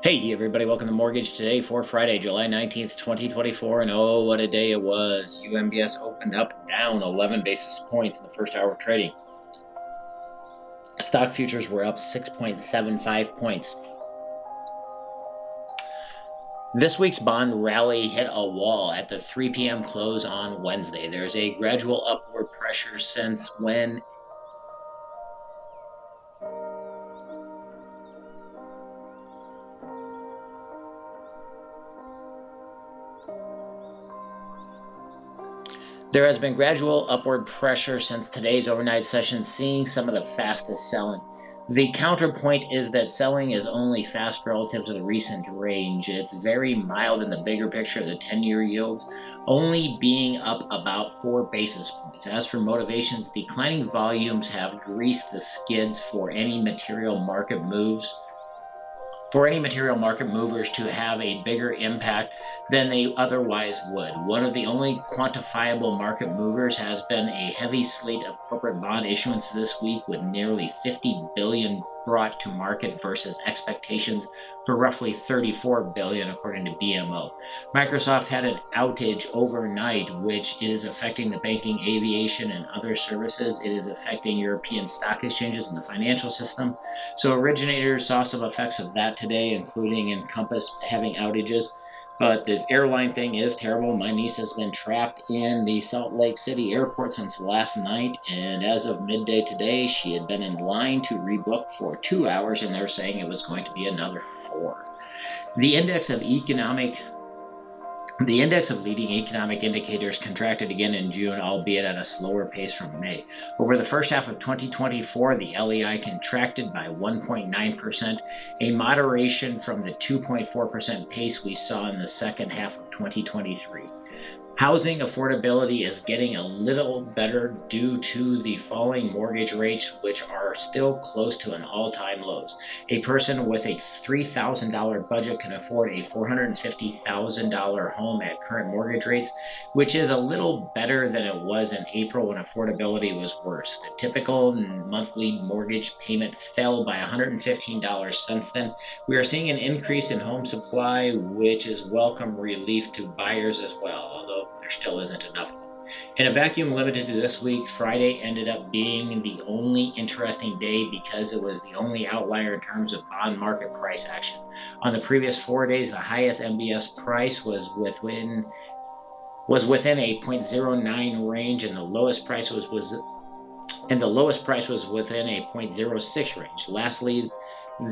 Hey everybody, welcome to Mortgage Today for Friday, July 19th, 2024, and oh, what a day it was. UMBS opened up down 11 basis points in the first hour of trading. Stock futures were up 6.75 points. This week's bond rally hit a wall at the 3 p.m. close on Wednesday. There's a gradual upward pressure since when There has been gradual upward pressure since today's overnight session, seeing some of the fastest selling. The counterpoint is that selling is only fast relative to the recent range. It's very mild in the bigger picture of the 10-year yields, only being up about 4 basis points. As for motivations, declining volumes have greased the skids for any material market movers to have a bigger impact than they otherwise would. One of the only quantifiable market movers has been a heavy slate of corporate bond issuance this week, with nearly $50 billion brought to market versus expectations for roughly $34 billion, according to BMO. Microsoft had an outage overnight, which is affecting the banking, aviation, and other services. It is affecting European stock exchanges and the financial system. So originators saw some effects of that today, including Encompass having outages. But the airline thing is terrible. My niece has been trapped in the Salt Lake City airport since last night, and as of midday today, she had been in line to rebook for 2 hours, and they're saying it was going to be another 4. The index of leading economic indicators contracted again in June, albeit at a slower pace from May. Over the first half of 2024, the LEI contracted by 1.9%, a moderation from the 2.4% pace we saw in the second half of 2023. Housing affordability is getting a little better due to the falling mortgage rates, which are still close to an all-time lows. A person with a $3,000 budget can afford a $450,000 home at current mortgage rates, which is a little better than it was in April when affordability was worse. The typical monthly mortgage payment fell by $115 since then. We are seeing an increase in home supply, which is welcome relief to buyers as well, although there still isn't enough. In a vacuum limited to this week, Friday ended up being the only interesting day because it was the only outlier in terms of bond market price action. On the previous 4 days, the highest MBS price was within a 0.09 range, and the lowest price was within a 0.06 range. Lastly,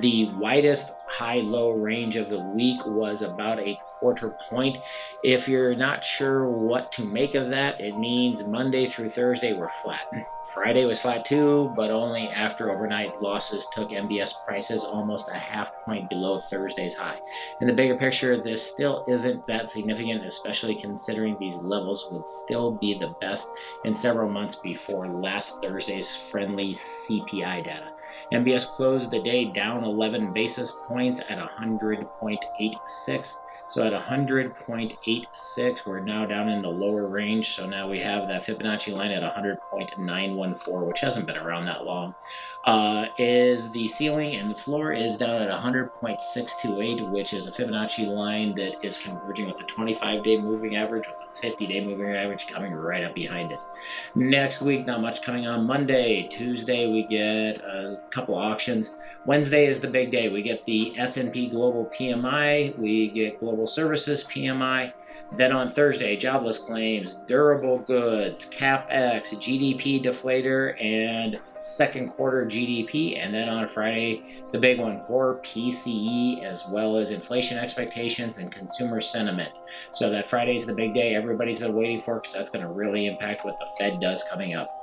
the widest high-low range of the week was about a quarter point. If you're not sure what to make of that, it means Monday through Thursday were flat. Friday was flat too, but only after overnight losses took MBS prices almost a half point below Thursday's high. In the bigger picture, this still isn't that significant, especially considering these levels would still be the best in several months before last Thursday's friendly CPI data. MBS closed the day down 11 basis points at 100.86. So at 100.86, we're now down in the lower range. So now we have that Fibonacci line at 100.914, which hasn't been around that long. Is the ceiling, and the floor is down at 100.628, which is a Fibonacci line that is converging with the 25-day moving average, with the 50-day moving average coming right up behind it. Next week, not much coming on Monday. Tuesday, we get a couple auctions. Wednesday is the big day. We get the S&P Global PMI. We get Global Services PMI. Then on Thursday, jobless claims, durable goods, CapEx, GDP deflator, and second quarter GDP. And then on Friday, the big one, core PCE, as well as inflation expectations and consumer sentiment. So that Friday's the big day everybody's been waiting for, because that's going to really impact what the Fed does coming up.